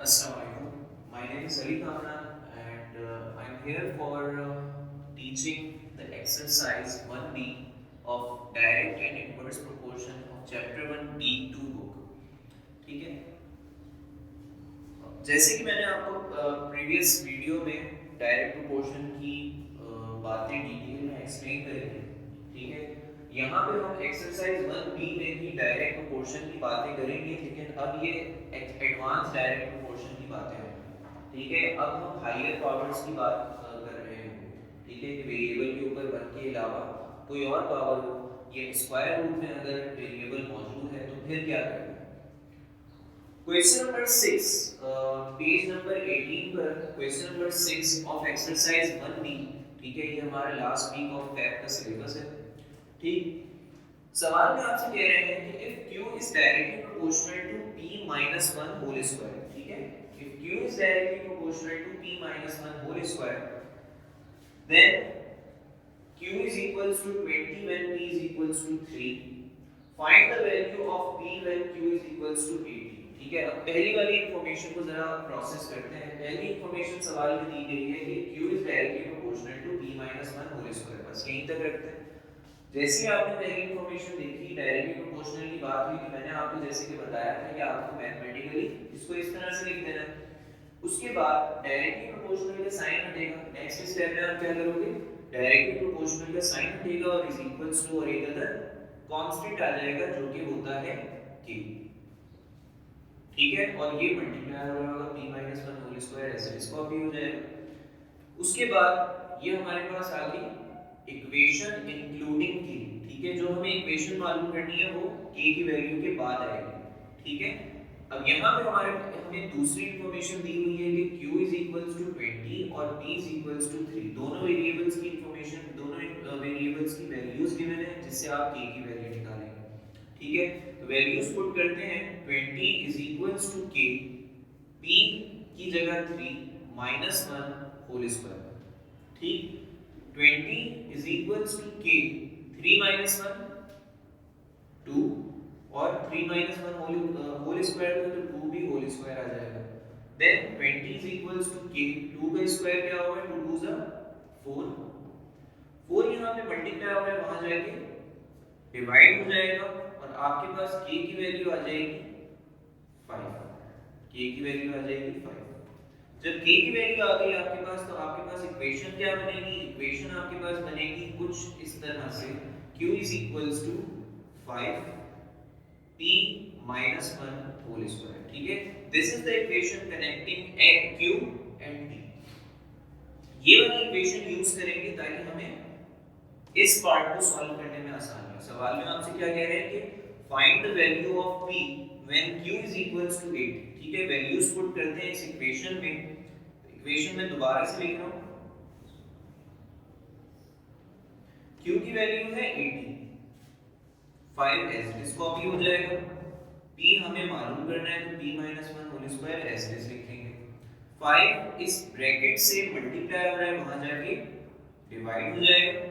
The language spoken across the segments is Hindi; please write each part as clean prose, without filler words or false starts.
Assalamualaikum. My name is Ali Kamran and I'm here for teaching the exercise 1B of direct and inverse proportion of chapter 1 D2 book. ठीक है, जैसे कि मैंने आपको प्रीवियस वीडियो में डायरेक्ट प्रोपोर्शन की बातें डिटेल में एक्सप्लेन करी थी। ठीक है, यहाँ पे हम एक्सरसाइज 1B में भी डायरेक्ट प्रोपोर्शन की बातें करेंगे, लेकिन अब ये एडवांस डायरेक्ट प्रोपोर्शन की बातें हैं। ठीक है, अब हम हायर पावर्स की बात कर रहे हैं। ठीक है, कि वेरिएबल के ऊपर 1 के अलावा कोई और पावर हो, ये स्क्वायर रूट में अगर वेरिएबल मौजूद है तो फिर क्या करें। क्वेश्चन नंबर 6, पेज नंबर 18 पर question number 6 of exercise 1B। ठीक है, ये हमारा लास्ट वीक ऑफ टैप का सिलेबस है। ठीक, सवाल में आपसे कह रहे हैं कि if q is directly proportional to p minus 1 whole square. ठीक है, if q is directly proportional to p minus 1 whole square, then q is equals to 20 when p is equals to 3. Find the value of p when q is equals to 80. ठीक है, अब पहली वाली इंफॉर्मेशन को जरा प्रोसेस करते हैं। पहली इंफॉर्मेशन सवाल में दी गई है कि q is directly proportional to p minus 1 whole square. बस यहीं तक रखते हैं। जैसे ही आपने पहली इंफॉर्मेशन देखी, डायरेक्टली प्रोपोर्शनल की बात हुई, तो मैंने आपको जैसे कि बताया था कि आपको मैथमेटिकली इसको इस तरह से लिख देना है। उसके बाद डायरेक्टली प्रोपोर्शनल का साइन हटेगा। नेक्स्ट स्टेप में आप क्या करोगे, डायरेक्टली प्रोपोर्शनल का साइन हटेगा और इज इक्वल्स टू और एक अदर कांस्टेंट आ जाएगा जो कि होता है k। ठीक है, और ये मल्टीप्लाई हो जाएगा p minus 1 होल स्क्वायर, ऐसे इसको भी हो जाएगा। उसके बाद ये हमारे पास आ गई इक्वेशन इंक्लूडिंग k। ठीक है, जो हमें इक्वेशन मालूम करनी है वो k की वैल्यू के बाद आएगी। ठीक है, अब यहाँ पे हमें दूसरी इंफॉर्मेशन दी हुई है कि q इज इक्वल्स टू 20 और p इज इक्वल्स टू 3। दोनों वेरिएबल्स की इंफॉर्मेशन, दोनों वेरिएबल्स की वैल्यूज गिवन है, जिससे आप k की वैल्यू निकालेंगे। ठीक है, तो वैल्यूज पुट करते हैं। 20 is equals to k, p की जगह 3 minus 1 होल स्क्वायर। ठीक, 20 is equals to k, 3 minus 1 2 और 3 minus 1 होल स्क्वायर तो 2 भी होल स्क्वायर आ जाएगा। Then 20 is equals to k, 2 का स्क्वायर क्या होगा, 2 2 जा 4, 4 यहाँ पे मल्टीप्लाई हो रहा है, वहाँ जाके डिवाइड हो जाएगा और आपके पास k की वैल्यू आ जाएगी 5। k की वैल्यू आ जाएगी 5। जब k की वैल्यू आ गई आपके पास, तो आपके पास इक्वेशन क्या बनेगी, इक्वेशन आपके पास बनेगी कुछ इस तरह से, q is equals to 5 p minus 1 whole square। ठीक है, this is the equation connecting q and p। ये वाली इक्वेशन यूज करेंगे ताकि हमें इस पार्ट को सॉल्व करने में आसानी हो। सवाल में आपसे क्या कह रहे हैं कि find the value of p when q is equals to 8। ठीक है, वैल्यूज पुट करते हैं इस इक्वेशन में। इक्वेशन में दोबारा से लिख रहा हूं, q की वैल्यू है 80, 5 एज इट कॉपी हो जाएगा। p हमें मालूम करना है तो p minus 1 whole square as it लिखेंगे। 5 इस ब्रैकेट से मल्टीप्लाई हो रहा है, वहां जाके डिवाइड हो जाएगा।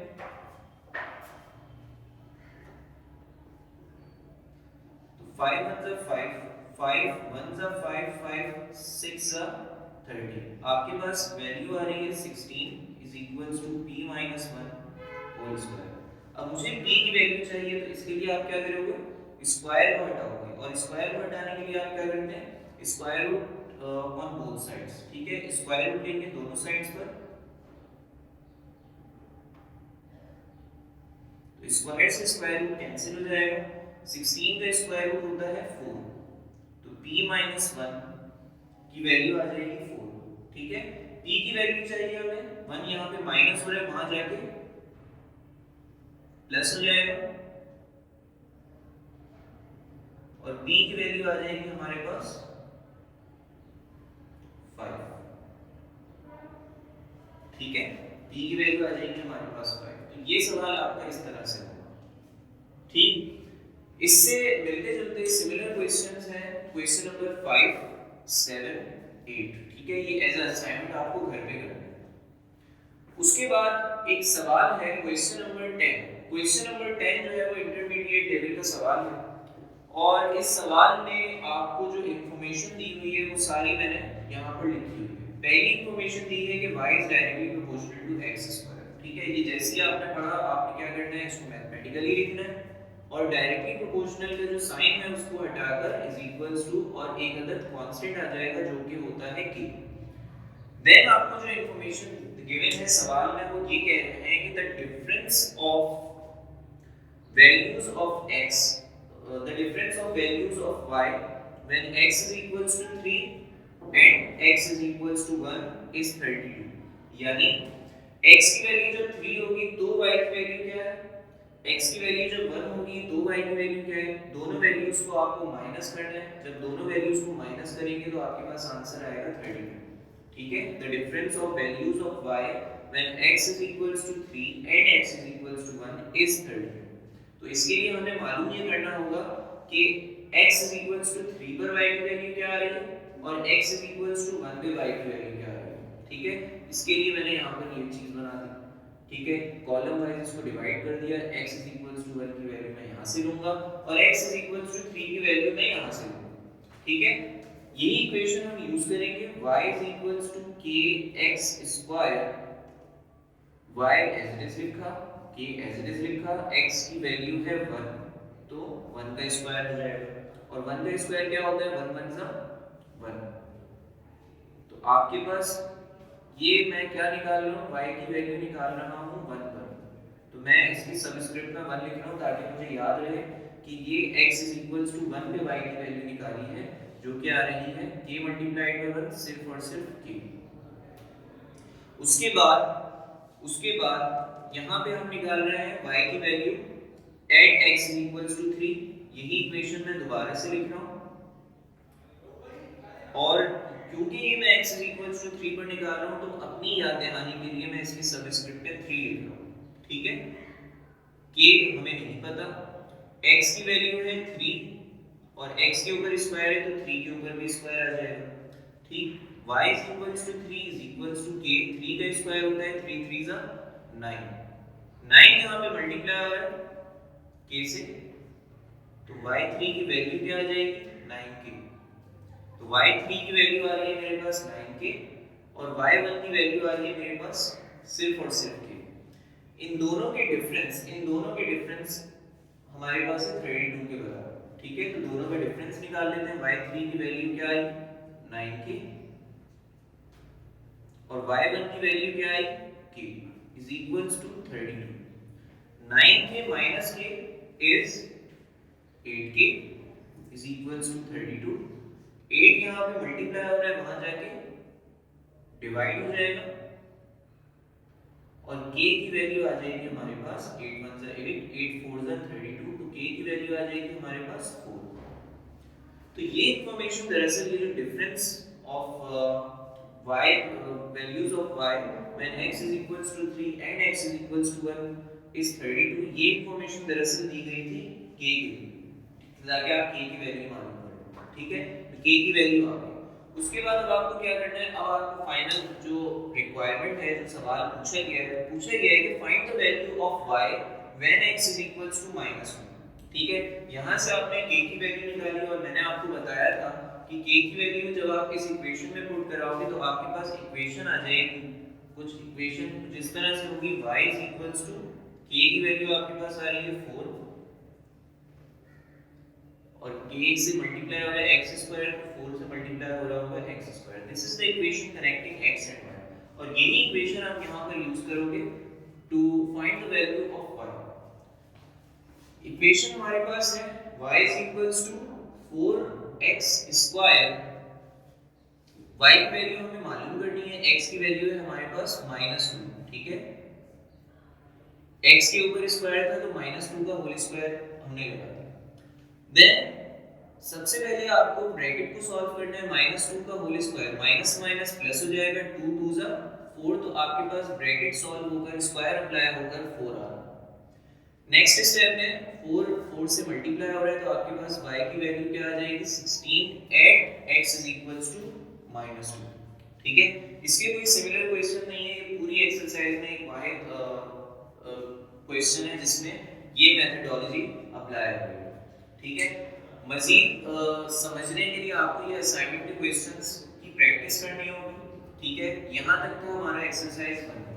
तो 5 1 जा 5, 5 1 जा 5, 5 6 जा 30। आपके पास वैल्यू आ रही है 16 is equals to p minus 1 whole square. अब मुझे p की वैल्यू चाहिए, तो इसके लिए आप क्या करोगे, स्क्वायर को हटाओगे, और स्क्वायर को हटाने के लिए आप क्या करते हैं, square root on both sides. ठीक है, स्क्वायर रूट लेंगे दोनों साइड्स पर, तो स्क्वायर से स्क्वायर रूट कैंसिल हो जाएगा। 16 का स्क्वायर रूट होता है 4, तो p minus 1 की वैल्यू आ जाएगी 4। ठीक है, p की वैल्यू चाहिए हमें, 1 यहाँ पे माइनस हो रहा है, वहां जाके प्लस हो जाएगा, और p की वैल्यू आ जाएगी हमारे पास 5। ठीक है, p की वैल्यू आ जाएगी हमारे पास 5। तो ये सवाल आपका इस तरह से होगा। ठीक, इससे मिलते जुलते सिमिलर क्वेश्चंस हैं क्वेश्चन नंबर 5 7 8। ठीक है, ये एज असाइनमेंट आपको घर पे करना है। उसके बाद एक सवाल है क्वेश्चन नंबर 10। क्वेश्चन नंबर 10 जो है वो इंटरमीडिएट लेवल का सवाल है, और इस सवाल में आपको जो इंफॉर्मेशन इंफॉर्मेशन दी हुई है वो सारी मैंने यहाँ पर लिखी हुई है। पहली इंफॉर्मेशन दी है कि y is directly proportional to x square. ठीक है, ये जैसे ही आपने पढ़ा आपने क्या करना है, इसको मैथमेटिकली लिखना है और डायरेक्टली प्रोपोर्शनल का जो साइन है उसको हटाकर इज इक्वल्स टू और एक अदर कांस्टेंट आ जाएगा जो कि होता है k। देन आपको जो इंफॉर्मेशन गिवन है सवाल में वो ये कह रहे हैं कि the difference of values of x the difference of values of y when x is equals to 3 and x is equals to 1 is 32। यानी x की वैल्यू जब 3 होगी तो y की वैल्यू क्या है, x की वैल्यू जब 1 होगी तो y की वैल्यू क्या है। दोनों वैल्यूज को आपको माइनस करना है, जब दोनों वैल्यूज को माइनस करेंगे तो आपके पास आंसर आएगा 32। ठीक है, the difference of values of y when x is equals to 3 and x is equals to 1 is 32। तो इसके लिए हमें मालूम ये करना होगा कि x is equals to 3 पर y की वैल्यू क्या आ रही है और x is equals to 1 पे y की वैल्यू क्या आ रही है। ठीक है, इसके लिए मैंने यहाँ पर ये चीज बना दी। ठीक है, कॉलम वाइज इसको डिवाइड कर दिया, x is equals to 1 की वैल्यू मैं यहाँ से लूंगा और x is equals to 3 की वैल्यू मैं यहाँ से लूंगा। ठीक है, यही इक्वेशन हम यूज करेंगे, y is equals to kx square, y as it is लिखा, k as it is लिखा, x की वैल्यू है 1 तो 1 का स्क्वायर हो जाएगा और 1 का स्क्वायर क्या होता है, 1 1 सा 1। तो आपके पास ये मैं क्या निकाल रहा हूँ, y की वैल्यू निकाल रहा हूँ 1 पर, तो मैं इसकी सबस्क्रिप्ट में 1 लिख रहा हूँ ताकि मुझे याद रहे कि ये x is equals to 1 पे y की वैल्यू निकाली है जो कि आ रही है k मल्टीप्लाइड बाय 1 सिर्फ और सिर्फ k। उसके बाद यहाँ पे हम निकाल रहे हैं y की value at x is equals to 3। यही इक्वेशन मैं दोबारा से लिख रहा हूँ और क्योंकि ये मैं x is equals to 3 पर निकाल रहा हूँ तो अपनी याद दहानी के लिए मैं इसकी सबस्क्रिप्ट में 3 लिख रहा हूँ। ठीक है, k हमें नहीं पता, x की वैल्यू है 3 और x के ऊपर स्क्वायर है तो 3 के ऊपर भी स्क्वायर आ जाएगा। ठीक, y is equals to 3 is equals to k, 3 का स्क्वायर होता है 3 3 जा 9, 9 यहाँ पे मल्टीप्लाई हो रहा है k से, तो y3 की वैल्यू क्या आ जाएगी 9k। तो y3 की वैल्यू आ रही है मेरे पास 9k और y1 की वैल्यू आ रही है मेरे पास सिर्फ और सिर्फ k। इन दोनों के डिफरेंस हमारे पास है 32 के बराबर। ठीक है, तो दोनों का डिफरेंस निकाल लेते हैं, y3 की वैल्यू क्या आई 9k और y1 की वैल्यू क्या आई k is equals to 32। 9k minus k is 8k is equals to 32। 8 यहाँ पे मल्टीप्लाई हो रहा है, वहां जाके डिवाइड हो जाएगा और k की वैल्यू आ जाएगी हमारे पास 8 1 जा 8, 8 4 जा 32, तो k की वैल्यू आ जाएगी हमारे पास 4। तो ये इंफॉर्मेशन दरअसल ये जो difference of y values of y when x is equals to 3 and x is equals to 1 is 32, ये इंफॉर्मेशन दरअसल दी गई थी k के लिए ताकि आप k की वैल्यू मालूम करें। ठीक है, तो k की वैल्यू आ गई। उसके बाद अब आपको क्या करना है, अब आपको फाइनल जो रिक्वायरमेंट है, जो सवाल पूछा गया है कि find the value of y when x is equals to -1। ठीक है, यहाँ से आपने k की वैल्यू निकाली और मैंने आपको बताया था कि k की वैल्यू जब आप इस इक्वेशन में पुट कराओगे तो आपके पास इक्वेशन आ जाएगी, कुछ इक्वेशन जिस तरह से होगी y is equals to k की वैल्यू आपके पास आ रही है 4 और k से मल्टीप्लाई हो रहा है x स्क्वायर को 4 से मल्टीप्लाई हो रहा होगा x square. This is the equation connecting x and y और यही इक्वेशन आप यहाँ पर यूज करोगे to find the value of y। Equation हमारे पास है y is equals to 4x square, y की वैल्यू हमें मालूम करनी है, x की वैल्यू है हमारे पास -2। ठीक है, x के ऊपर स्क्वायर था तो -2 का होल स्क्वायर हमने लगा दिया। देन सबसे पहले आपको ब्रैकेट को सॉल्व करना है, -2 का whole square minus minus plus हो जाएगा, 2 2 जा 4, तो आपके पास ब्रैकेट सॉल्व होकर स्क्वायर अप्लाई होकर 4 आ रहा है। नेक्स्ट स्टेप में 4 से मल्टीप्लाई हो रहा है तो आपके पास y की वैल्यू क्या आ जाएगी 16 eight x is equals to -2। ठीक है, इसके कोई सिमिलर क्वेश्चन नहीं है, ये पूरी एक्सरसाइज में एक वाहिद क्वेश्चन है जिसमें ये मेथडोलॉजी अप्लाई हो रही है। ठीक है, मजीद समझने के लिए आपको ये असाइनमेंट के क्वेश्चंस की प्रैक्टिस करनी होगी, ठीक है। यहाँ तक तो हमारा एक्सरसाइज बन है।